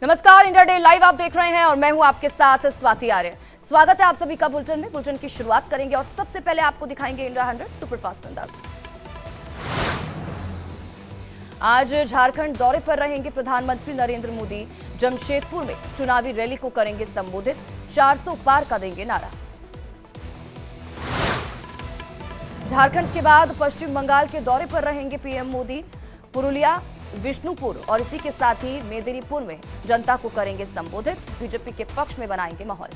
नमस्कार, India day live आप देख रहे हैं और मैं हूं आपके साथ स्वाति आर्य। स्वागत है आप सभी का बुलेटिन में। बुलेटिन की शुरुआत करेंगे और सबसे पहले आपको दिखाएंगे इंडिया 100 सुपरफास्ट अंदाज। आज झारखंड दौरे पर रहेंगे प्रधानमंत्री नरेंद्र मोदी। जमशेदपुर में चुनावी रैली को करेंगे संबोधित। 400 पार का देंगे नारा। झारखंड के बाद पश्चिम बंगाल के दौरे पर रहेंगे पीएम मोदी। पुरुलिया, विष्णुपुर और इसी के साथ ही मेदिनीपुर में जनता को करेंगे संबोधित। बीजेपी के पक्ष में बनाएंगे माहौल।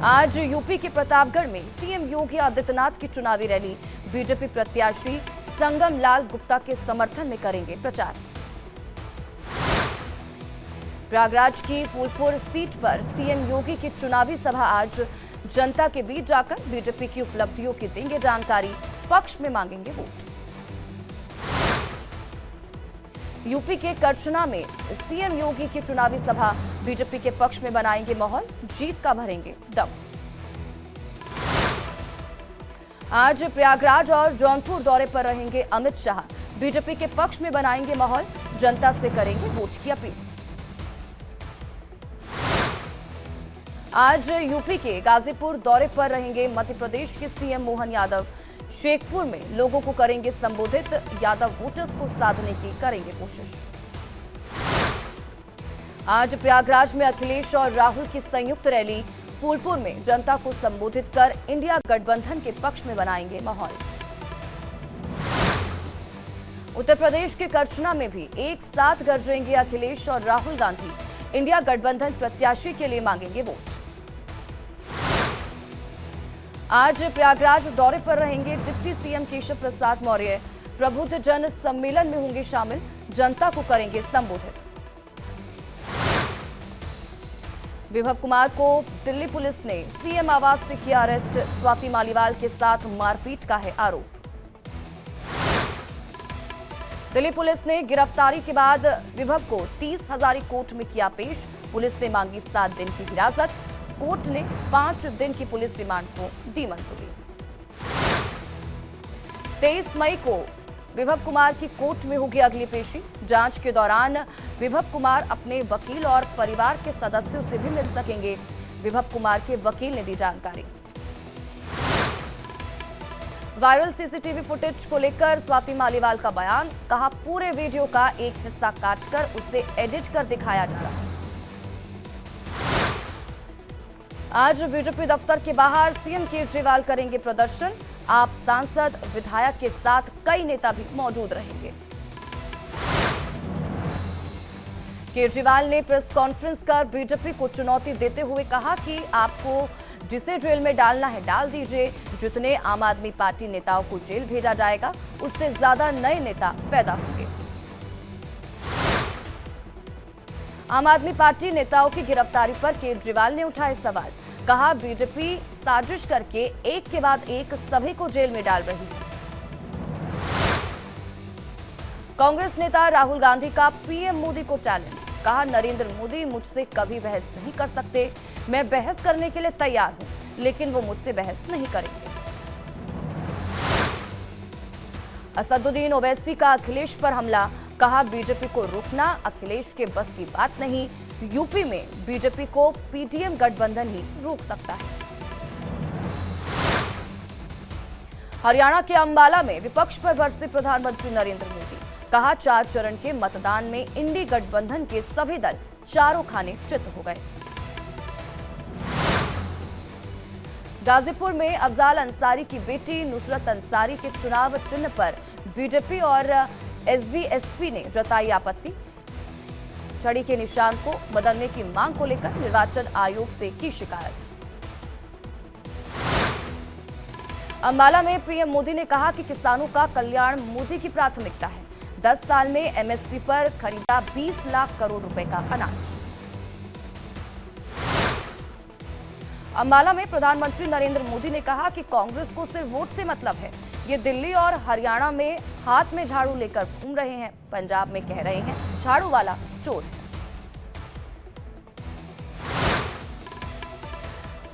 आज यूपी के प्रतापगढ़ में सीएम योगी आदित्यनाथ की चुनावी रैली। बीजेपी प्रत्याशी संगम लाल गुप्ता के समर्थन में करेंगे प्रचार। प्रयागराज की फूलपुर सीट पर सीएम योगी की चुनावी सभा। आज जनता के बीच जाकर बीजेपी की उपलब्धियों की देंगे जानकारी। पक्ष में मांगेंगे वोट। यूपी के करछना में सीएम योगी की चुनावी सभा। बीजेपी के पक्ष में बनाएंगे माहौल। जीत का भरेंगे दम। आज प्रयागराज और जौनपुर दौरे पर रहेंगे अमित शाह। बीजेपी के पक्ष में बनाएंगे माहौल। जनता से करेंगे वोट की अपील। आज यूपी के गाजीपुर दौरे पर रहेंगे मध्य प्रदेश के सीएम मोहन यादव। शेखपुर में लोगों को करेंगे संबोधित। यादव वोटर्स को साधने की करेंगे कोशिश। आज प्रयागराज में अखिलेश और राहुल की संयुक्त रैली। फूलपुर में जनता को संबोधित कर इंडिया गठबंधन के पक्ष में बनाएंगे माहौल। उत्तर प्रदेश के करछना में भी एक साथ गरजेंगे अखिलेश और राहुल गांधी। इंडिया गठबंधन प्रत्याशी के लिए मांगेंगे वोट। आज प्रयागराज दौरे पर रहेंगे डिप्टी सीएम केशव प्रसाद मौर्य। प्रबुद्ध जन सम्मेलन में होंगे शामिल। जनता को करेंगे संबोधित। विभव कुमार को दिल्ली पुलिस ने सीएम आवास से किया अरेस्ट। स्वाति मालीवाल के साथ मारपीट का है आरोप। दिल्ली पुलिस ने गिरफ्तारी के बाद विभव को 30 हजारी कोर्ट में किया पेश। पुलिस ने मांगी 7 दिन की हिरासत। कोर्ट ने 5 दिन की पुलिस रिमांड को दी मंजूरी। 23 मई को विभव कुमार की कोर्ट में होगी अगली पेशी। जांच के दौरान विभव कुमार अपने वकील और परिवार के सदस्यों से भी मिल सकेंगे। विभव कुमार के वकील ने दी जानकारी। वायरल सीसीटीवी फुटेज को लेकर स्वाति मालीवाल का बयान। कहा, पूरे वीडियो का एक हिस्सा काटकर उसे एडिट कर दिखाया जा रहा है। आज बीजेपी दफ्तर के बाहर सीएम केजरीवाल करेंगे प्रदर्शन। आप सांसद, विधायक के साथ कई नेता भी मौजूद रहेंगे। केजरीवाल ने प्रेस कॉन्फ्रेंस कर बीजेपी को चुनौती देते हुए कहा कि आपको जिसे जेल में डालना है डाल दीजिए। जितने आम आदमी पार्टी नेताओं को जेल भेजा जाएगा उससे ज्यादा नए नेता पैदा होंगे। आम आदमी पार्टी नेताओं की गिरफ्तारी पर केजरीवाल ने उठाए सवाल। कहा, बीजेपी साजिश करके एक के बाद एक सभी को जेल में डाल रही है। कांग्रेस नेता राहुल गांधी का पीएम मोदी को चैलेंज। कहा, नरेंद्र मोदी मुझसे कभी बहस नहीं कर सकते। मैं बहस करने के लिए तैयार हूं, लेकिन वो मुझसे बहस नहीं करेंगे। असदुद्दीन ओवैसी का अखिलेश पर हमला। कहा, बीजेपी को रोकना अखिलेश के बस की बात नहीं। यूपी में बीजेपी को पीटीएम गठबंधन ही रोक सकता है। हरियाणा के अंबाला में विपक्ष पर बरसे प्रधानमंत्री नरेंद्र मोदी। कहा, 4 चरण के मतदान में इंडी गठबंधन के सभी दल चारों खाने चित हो गए। गाजीपुर में अफजाल अंसारी की बेटी नुसरत अंसारी के चुनाव चिन्ह पर बीजेपी और एसबीएसपी ने जताई आपत्ति। छड़ी के निशान को बदलने की मांग को लेकर निर्वाचन आयोग से की शिकायत। अंबाला में पीएम मोदी ने कहा कि किसानों का कल्याण मोदी की प्राथमिकता है। 10 साल में एमएसपी पर खरीदा 20 लाख करोड़ रुपए का अनाज। अंबाला में प्रधानमंत्री नरेंद्र मोदी ने कहा कि कांग्रेस को सिर्फ वोट से मतलब है। ये दिल्ली और हरियाणा में हाथ में झाड़ू लेकर घूम रहे हैं। पंजाब में कह रहे हैं झाड़ू वाला चोर है।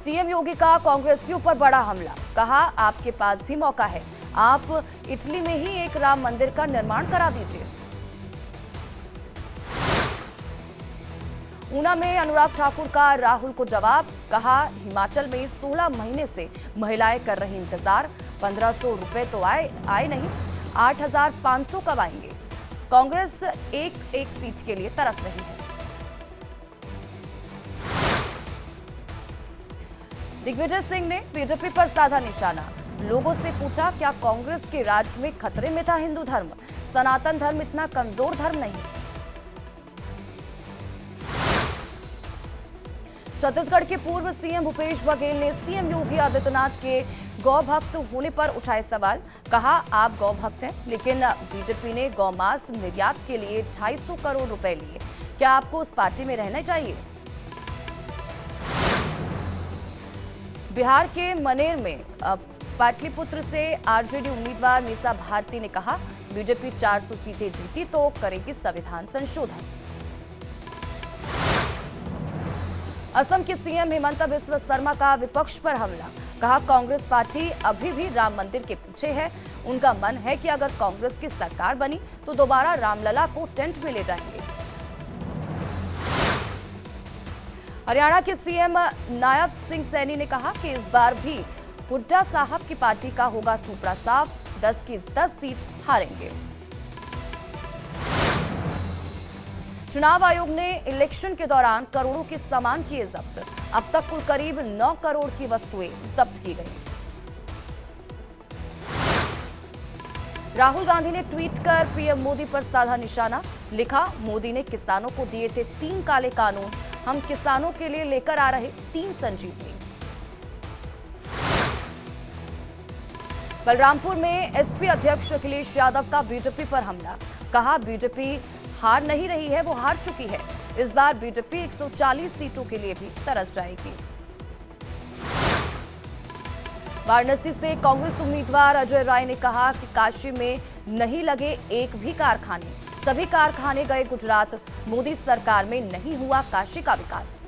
सीएम योगी का कांग्रेसियों पर बड़ा हमला। कहा, आपके पास भी मौका है। आप इटली में ही एक राम मंदिर का निर्माण करा दीजिए। ऊना में अनुराग ठाकुर का राहुल को जवाब, कहा हिमाचल में 16 महीने से महिलाएं कर रही इंतजार, 1500 रुपए तो आए नहीं, 8500 कब आएंगे। कांग्रेस एक सीट के लिए तरस रही है। दिग्विजय सिंह ने बीजेपी पर साधा निशाना, लोगों से पूछा क्या कांग्रेस के राज में खतरे में था हिंदू धर्म, सनातन धर्म इतना कमजोर धर्म नहीं। छत्तीसगढ़ के पूर्व सीएम भूपेश बघेल ने सीएम योगी आदित्यनाथ के गौ भक्त होने पर उठाए सवाल, कहा आप गौ भक्त हैं लेकिन बीजेपी ने गौमांस निर्यात के लिए 250 करोड़ रुपए लिए, क्या आपको उस पार्टी में रहना चाहिए। बिहार के मनेर में पाटलिपुत्र से आरजेडी उम्मीदवार मीसा भारती ने कहा बीजेपी 400 सीटें जीती तो करेगी संविधान संशोधन। असम के सीएम हिमंता बिस्वा शर्मा का विपक्ष पर हमला, कहा कांग्रेस पार्टी अभी भी राम मंदिर के पीछे है, उनका मन है कि अगर कांग्रेस की सरकार बनी तो दोबारा रामलला को टेंट में ले जाएंगे। हरियाणा के सीएम नायब सिंह सैनी ने कहा कि इस बार भी हुड्डा साहब की पार्टी का होगा सुपड़ा साफ, 10 की 10 सीट हारेंगे। चुनाव आयोग ने इलेक्शन के दौरान करोड़ों के सामान किए जब्त, अब तक कुल करीब 9 करोड़ की वस्तुएं जब्त की गई। राहुल गांधी ने ट्वीट कर पीएम मोदी पर साधा निशाना, लिखा मोदी ने किसानों को दिए थे 3 काले कानून, हम किसानों के लिए लेकर आ रहे 3 संजीवनी। बलरामपुर में एसपी अध्यक्ष अखिलेश यादव का बीजेपी पर हमला, कहा बीजेपी हार नहीं रही है, वो हार चुकी है, इस बार बीजेपी 140 सीटों के लिए भी तरस जाएगी। वाराणसी से कांग्रेस उम्मीदवार अजय राय ने कहा कि काशी में नहीं लगे एक भी कारखाने, सभी कारखाने गए गुजरात, मोदी सरकार में नहीं हुआ काशी का विकास।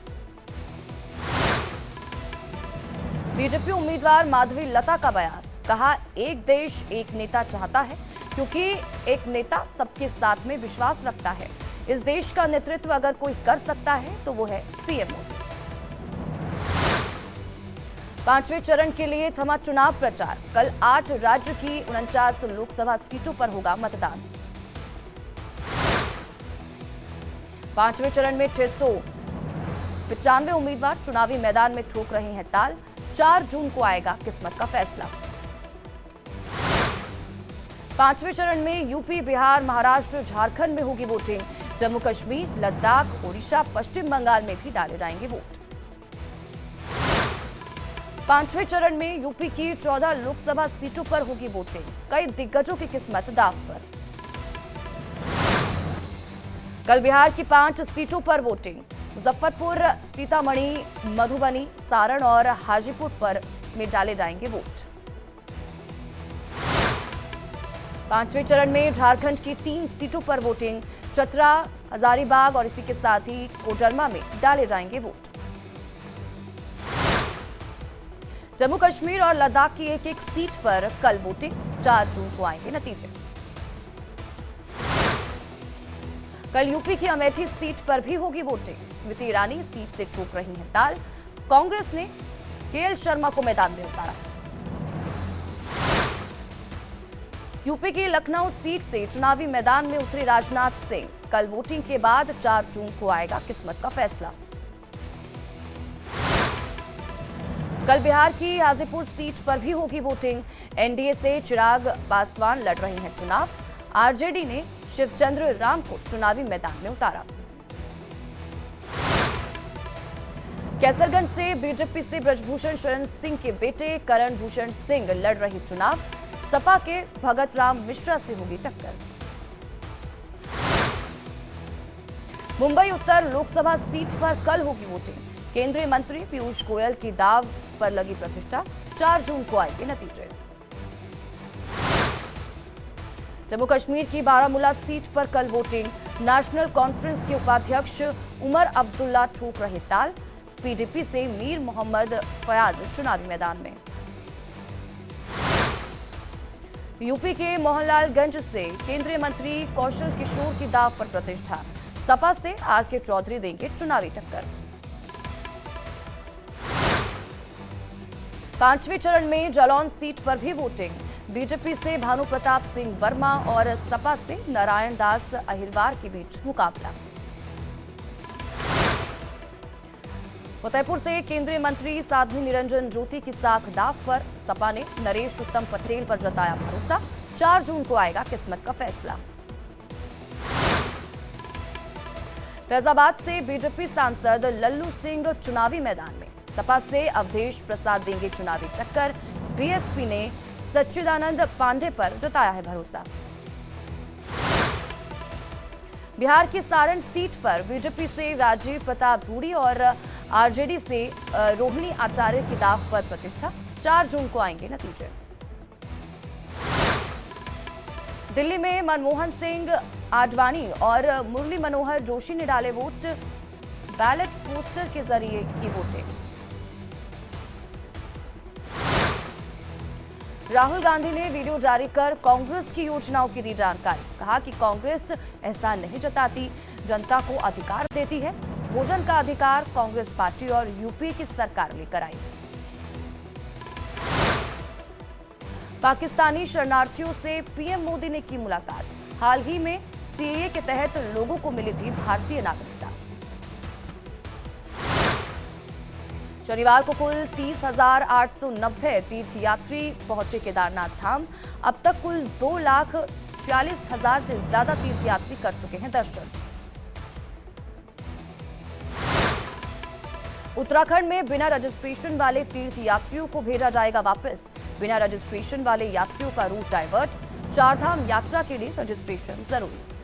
बीजेपी उम्मीदवार माधवी लता का बयान, कहा एक देश एक नेता चाहता है क्योंकि एक नेता सबके साथ में विश्वास रखता है, इस देश का नेतृत्व अगर कोई कर सकता है तो वो है पीएम मोदी। 5वें चरण के लिए थमा चुनाव प्रचार, कल 8 राज्य की 49 लोकसभा सीटों पर होगा मतदान। 5वें चरण में 695 उम्मीदवार चुनावी मैदान में ठोक रहे हैं ताल, 4 जून को आएगा किस्मत का फैसला। 5वें चरण में यूपी, बिहार, महाराष्ट्र, झारखंड में होगी वोटिंग, जम्मू कश्मीर, लद्दाख, ओडिशा, पश्चिम बंगाल में भी डाले जाएंगे वोट। 5वें चरण में यूपी की 14 लोकसभा सीटों पर होगी वोटिंग, कई दिग्गजों की किस्मत दांव पर। कल बिहार की 5 सीटों पर वोटिंग, मुजफ्फरपुर, सीतामढ़ी, मधुबनी, सारण और हाजीपुर पर में डाले जाएंगे वोट। 5वें चरण में झारखंड की 3 सीटों पर वोटिंग, चतरा, हजारीबाग और इसी के साथ ही कोडरमा में डाले जाएंगे वोट। जम्मू कश्मीर और लद्दाख की एक सीट पर कल वोटिंग, 4 जून को आएंगे नतीजे। कल यूपी की अमेठी सीट पर भी होगी वोटिंग, स्मृति ईरानी सीट से ठोक रही हैं ताल, कांग्रेस ने केएल शर्मा को मैदान में उतारा। यूपी की लखनऊ सीट से चुनावी मैदान में उतरे राजनाथ सिंह, कल वोटिंग के बाद 4 जून को आएगा किस्मत का फैसला। कल बिहार की हाजीपुर सीट पर भी होगी वोटिंग, एनडीए से चिराग पासवान लड़ रहे हैं चुनाव, आरजेडी ने शिवचंद्र राम को चुनावी मैदान में उतारा। कैसरगंज से बीजेपी से ब्रजभूषण शरण सिंह के बेटे करण भूषण सिंह लड़ रही चुनाव, सपा के भगत राम मिश्रा से होगी टक्कर। मुंबई उत्तर लोकसभा सीट पर कल होगी वोटिंग, केंद्रीय मंत्री पीयूष गोयल की दाव पर लगी प्रतिष्ठा, 4 जून को आएंगे नतीजे। जम्मू कश्मीर की बारामूला सीट पर कल वोटिंग, नेशनल कॉन्फ्रेंस के उपाध्यक्ष उमर अब्दुल्ला ठोक रहे ताल, पीडीपी से मीर मोहम्मद फयाज चुनावी मैदान में। यूपी के मोहनलालगंज से केंद्रीय मंत्री कौशल किशोर की दाव पर प्रतिष्ठा, सपा से आर.के. चौधरी देंगे चुनावी टक्कर। 5वें चरण में जालौन सीट पर भी वोटिंग। बीजेपी से भानु प्रताप सिंह वर्मा और सपा से नारायण दास अहिरवार के बीच मुकाबला। फतेहपुर से केंद्रीय मंत्री साध्वी निरंजन ज्योति की साख दाव पर। सपा ने नरेश उत्तम पटेल पर जताया भरोसा। 4 जून को आएगा किस्मत का फैसला। फैजाबाद से बीजेपी सांसद लल्लू सिंह चुनावी मैदान में। सपा से अवधेश प्रसाद देंगे चुनावी टक्कर। बीएसपी ने सच्चिदानंद पांडे पर जताया है भरोसा। बिहार की सारण सीट पर बीजेपी से राजीव प्रताप रूडी और आरजेडी से रोहिणी आचार्य की दाव पर प्रतिष्ठा। 4 जून को आएंगे नतीजे। दिल्ली में मनमोहन सिंह आडवाणी और मुरली मनोहर जोशी ने डाले वोट। बैलेट पोस्टर के जरिए की वोटिंग। राहुल गांधी ने वीडियो जारी कर कांग्रेस की योजनाओं की दी जानकारी। कहा कि कांग्रेस एहसान नहीं जताती, जनता को अधिकार देती है। भोजन का अधिकार कांग्रेस पार्टी और यूपी की सरकार लेकर आई। पाकिस्तानी शरणार्थियों से पीएम मोदी ने की मुलाकात। हाल ही में सीएए के तहत लोगों को मिली थी भारतीय नागरिकता। शनिवार को कुल 30,890 तीर्थयात्री पहुंचे केदारनाथ धाम। अब तक कुल 2,46,000 से ज्यादा तीर्थयात्री कर चुके हैं दर्शन। उत्तराखंड में बिना रजिस्ट्रेशन वाले तीर्थयात्रियों को भेजा जाएगा वापस। बिना रजिस्ट्रेशन वाले यात्रियों का रूट डाइवर्ट। 4 धाम यात्रा के लिए रजिस्ट्रेशन जरूरी।